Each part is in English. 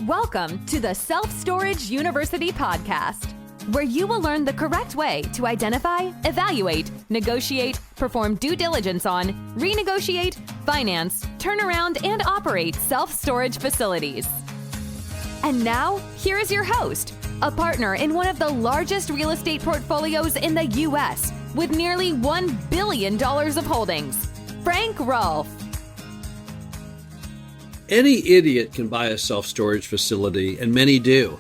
Welcome to the Self-Storage University podcast, where you will learn the correct way to identify, evaluate, negotiate, perform due diligence on, renegotiate, finance, turn around, and operate self-storage facilities. And now, here is your host, a partner in one of the largest real estate portfolios in the U.S. with nearly $1 billion of holdings, Frank Rolfe. Any idiot can buy a self-storage facility, and many do.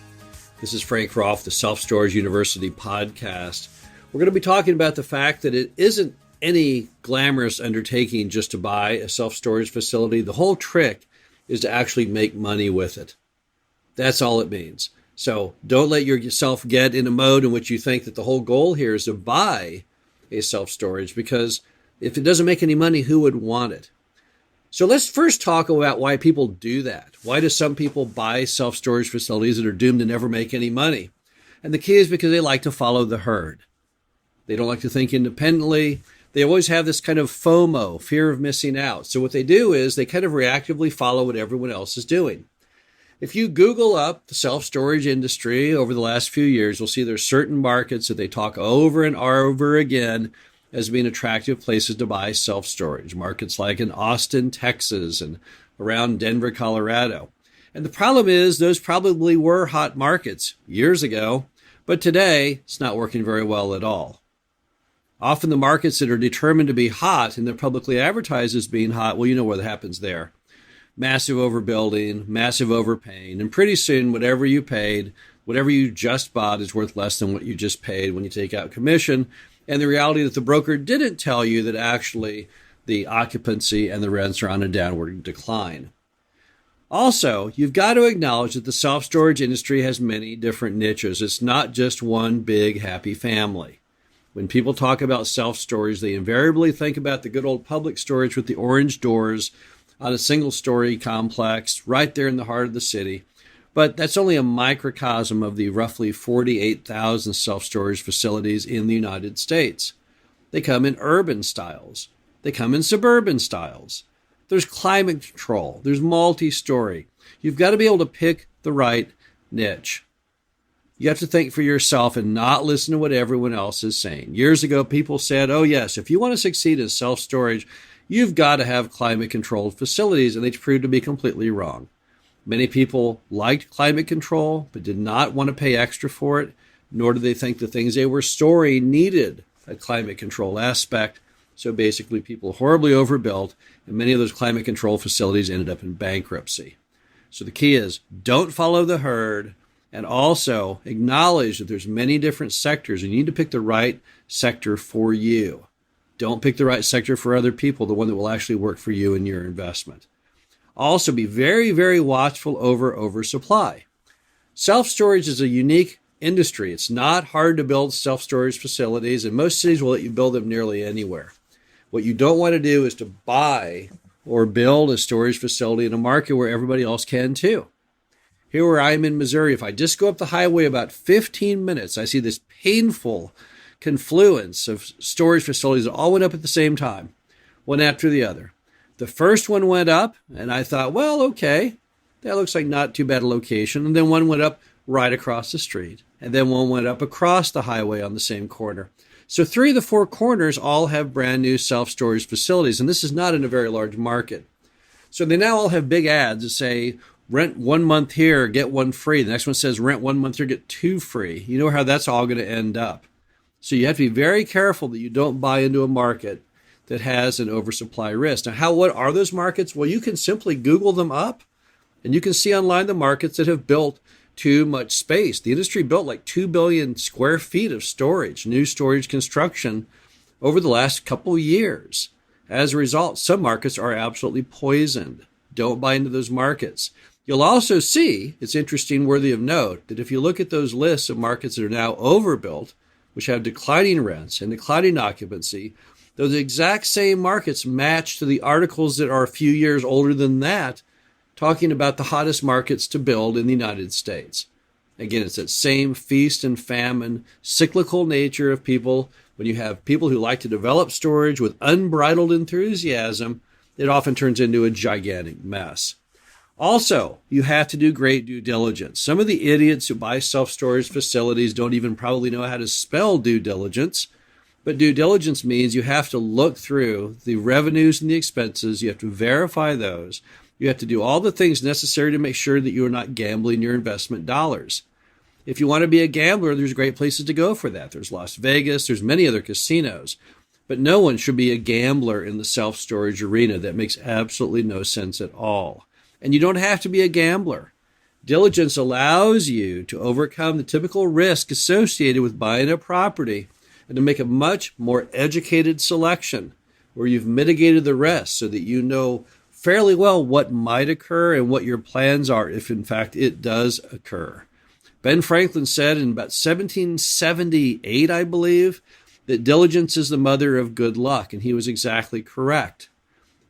This is Frank Rolfe, the Self-Storage University podcast. We're going to be talking about the fact that it isn't any glamorous undertaking just to buy a self-storage facility. The whole trick is to actually make money with it. That's all it means. So don't let yourself get in a mode in which you think that the whole goal here is to buy a self-storage, because if it doesn't make any money, who would want it? So let's first talk about why people do that. Why do some people buy self-storage facilities that are doomed to never make any money? And the key is because they like to follow the herd. They don't like to think independently. They always have this kind of FOMO, fear of missing out. So what they do is they kind of reactively follow what everyone else is doing. If you Google up the self-storage industry over the last few years, you'll see there's certain markets that they talk over and over again as being attractive places to buy self-storage. Markets like in Austin, Texas, and around Denver, Colorado. And the problem is those probably were hot markets years ago, but today it's not working very well at all. Often the markets that are determined to be hot and they're publicly advertised as being hot, well, you know what happens there. Massive overbuilding, massive overpaying, and pretty soon whatever you paid, whatever you just bought is worth less than what you just paid when you take out commission. And the reality that the broker didn't tell you that actually the occupancy and the rents are on a downward decline. Also, you've got to acknowledge that the self-storage industry has many different niches. It's not just one big happy family. When people talk about self-storage, they invariably think about the good old public storage with the orange doors on a single-story complex right there in the heart of the city. But that's only a microcosm of the roughly 48,000 self-storage facilities in the United States. They come in urban styles. They come in suburban styles. There's climate control. There's multi-story. You've got to be able to pick the right niche. You have to think for yourself and not listen to what everyone else is saying. Years ago, people said, oh yes, if you want to succeed in self-storage, you've got to have climate-controlled facilities, and they proved to be completely wrong. Many people liked climate control, but did not want to pay extra for it, nor did they think the things they were storing needed a climate control aspect. So basically, people horribly overbuilt, and many of those climate control facilities ended up in bankruptcy. So the key is don't follow the herd, and also acknowledge that there's many different sectors, and you need to pick the right sector for you. Don't pick the right sector for other people, the one that will actually work for you and your investment. Also, be very, very watchful over oversupply. Self-storage is a unique industry. It's not hard to build self-storage facilities, and most cities will let you build them nearly anywhere. What you don't want to do is to buy or build a storage facility in a market where everybody else can too. Here where I'm in Missouri, if I just go up the highway about 15 minutes, I see this painful confluence of storage facilities that all went up at the same time, one after the other. The first one went up, and I thought, well, okay, that looks like not too bad a location. And then one went up right across the street. And then one went up across the highway on the same corner. So 3 of the 4 corners all have brand new self-storage facilities, and this is not in a very large market. So they now all have big ads that say, rent 1 month here, get 1 free. The next one says, rent 1 month here, get 2 free. You know how that's all going to end up. So you have to be very careful that you don't buy into a market that has an oversupply risk. Now, what are those markets? Well, you can simply Google them up, and you can see online the markets that have built too much space. The industry built like 2 billion square feet of storage, new storage construction over the last couple of years. As a result, some markets are absolutely poisoned. Don't buy into those markets. You'll also see, it's interesting, worthy of note, that if you look at those lists of markets that are now overbuilt, which have declining rents and declining occupancy, those exact same markets match to the articles that are a few years older than that, talking about the hottest markets to build in the United States. Again, it's that same feast and famine, cyclical nature of people. When you have people who like to develop storage with unbridled enthusiasm, it often turns into a gigantic mess. Also, you have to do great due diligence. Some of the idiots who buy self-storage facilities don't even probably know how to spell due diligence. But due diligence means you have to look through the revenues and the expenses. You have to verify those. You have to do all the things necessary to make sure that you are not gambling your investment dollars. If you want to be a gambler, there's great places to go for that. There's Las Vegas. There's many other casinos. But no one should be a gambler in the self-storage arena. That makes absolutely no sense at all. And you don't have to be a gambler. Diligence allows you to overcome the typical risk associated with buying a property and to make a much more educated selection where you've mitigated the rest so that you know fairly well what might occur and what your plans are if, in fact, it does occur. Ben Franklin said in about 1778, I believe, that diligence is the mother of good luck, and he was exactly correct.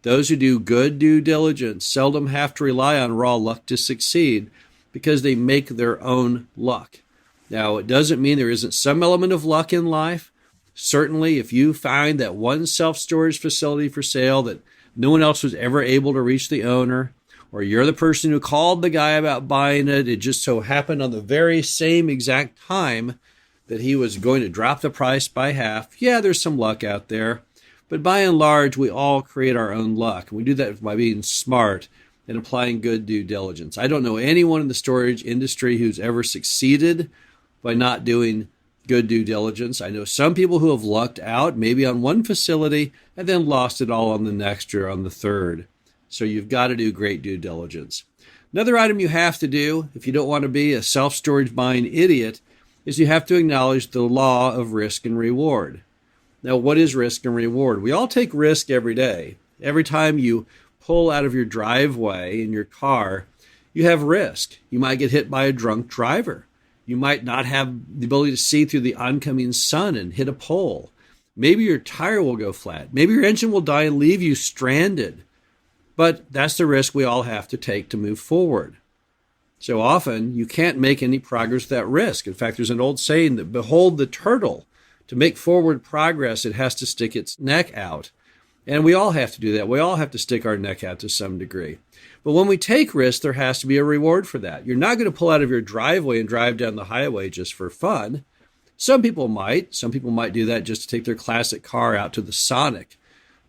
Those who do good due diligence seldom have to rely on raw luck to succeed because they make their own luck. Now, it doesn't mean there isn't some element of luck in life. Certainly, if you find that one self-storage facility for sale that no one else was ever able to reach the owner, or you're the person who called the guy about buying it, it just so happened on the very same exact time that he was going to drop the price by half. Yeah, there's some luck out there. But by and large, we all create our own luck. And we do that by being smart and applying good due diligence. I don't know anyone in the storage industry who's ever succeeded by not doing good due diligence. I know some people who have lucked out, maybe on one facility, and then lost it all on the next or on the third. So you've got to do great due diligence. Another item you have to do, if you don't want to be a self-storage buying idiot, is you have to acknowledge the law of risk and reward. Now, what is risk and reward? We all take risk every day. Every time you pull out of your driveway in your car, you have risk. You might get hit by a drunk driver. You might not have the ability to see through the oncoming sun and hit a pole. Maybe your tire will go flat. Maybe your engine will die and leave you stranded. But that's the risk we all have to take to move forward. So often, you can't make any progress with that risk. In fact, there's an old saying that, behold the turtle. To make forward progress, it has to stick its neck out. And we all have to do that. We all have to stick our neck out to some degree. But when we take risks, there has to be a reward for that. You're not going to pull out of your driveway and drive down the highway just for fun. Some people might. Some people might do that just to take their classic car out to the Sonic.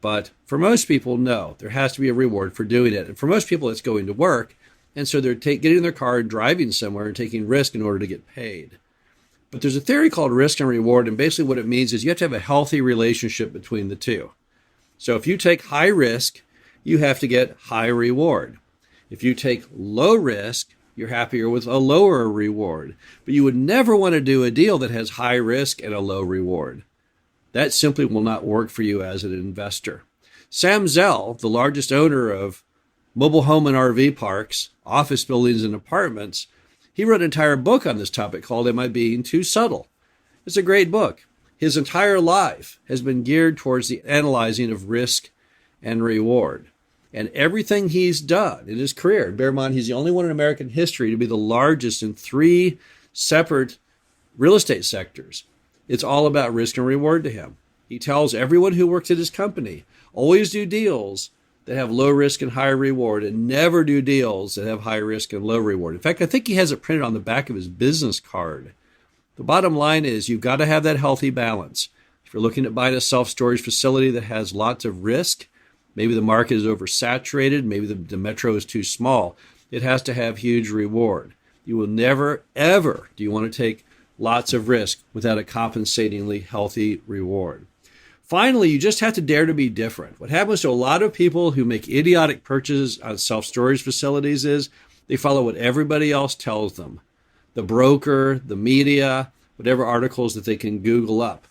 But for most people, no. There has to be a reward for doing it. And for most people, it's going to work. And so they're getting in their car and driving somewhere and taking risk in order to get paid. But there's a theory called risk and reward, and basically what it means is you have to have a healthy relationship between the two. So if you take high risk, you have to get high reward. If you take low risk, you're happier with a lower reward. But you would never want to do a deal that has high risk and a low reward. That simply will not work for you as an investor. Sam Zell, the largest owner of mobile home and RV parks, office buildings, and apartments, he wrote an entire book on this topic called Am I Being Too Subtle? It's a great book. His entire life has been geared towards the analyzing of risk and reward. And everything he's done in his career, bear in mind he's the only one in American history to be the largest in 3 separate real estate sectors. It's all about risk and reward to him. He tells everyone who works at his company, always do deals that have low risk and high reward, and never do deals that have high risk and low reward. In fact, I think he has it printed on the back of his business card. The bottom line is you've got to have that healthy balance. If you're looking at buying a self-storage facility that has lots of risk, maybe the market is oversaturated, maybe the metro is too small, it has to have huge reward. You will never, ever do you want to take lots of risk without a compensatingly healthy reward. Finally, you just have to dare to be different. What happens to a lot of people who make idiotic purchases on self-storage facilities is they follow what everybody else tells them. The broker, the media, whatever articles that they can Google up.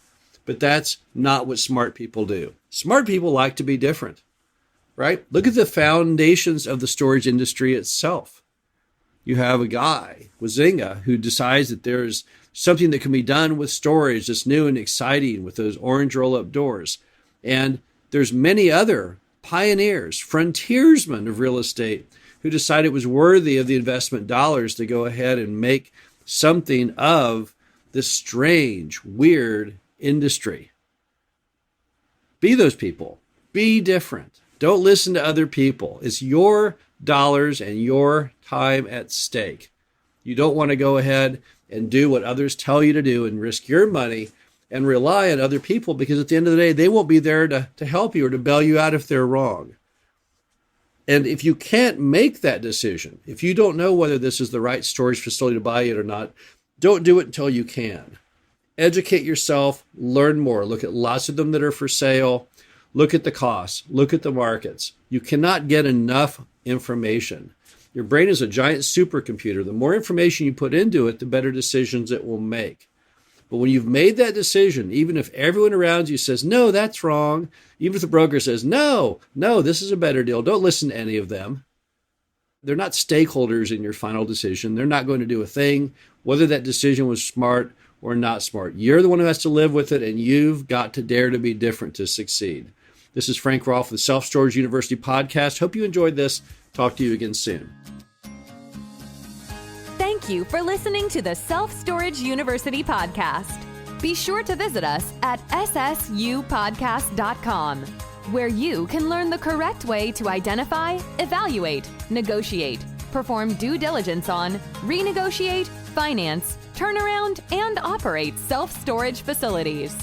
But that's not what smart people do. Smart people like to be different, right? Look at the foundations of the storage industry itself. You have a guy, Wazinga, who decides that there's something that can be done with storage that's new and exciting with those orange roll-up doors. And there's many other pioneers, frontiersmen of real estate who decided it was worthy of the investment dollars to go ahead and make something of this strange, weird industry. Be those people. Be different. Don't listen to other people. It's your dollars and your time at stake. You don't want to go ahead and do what others tell you to do and risk your money and rely on other people, because at the end of the day, they won't be there to help you or to bail you out if they're wrong. And if you can't make that decision, if you don't know whether this is the right storage facility to buy it or not, don't do it until you can. Educate yourself, learn more, look at lots of them that are for sale, look at the costs, look at the markets. You cannot get enough information. Your brain is a giant supercomputer. The more information you put into it, the better decisions it will make. But when you've made that decision, even if everyone around you says, no, that's wrong, even if the broker says, no, this is a better deal, don't listen to any of them. They're not stakeholders in your final decision. They're not going to do a thing, whether that decision was smart or not smart. You're the one who has to live with it, and you've got to dare to be different to succeed. This is Frank Rolfe with the Self Storage University podcast. Hope you enjoyed this. Talk to you again soon. Thank you for listening to the Self Storage University podcast. Be sure to visit us at ssupodcast.com, where you can learn the correct way to identify, evaluate, negotiate, perform due diligence on, renegotiate, finance, turnaround, and operate self-storage facilities.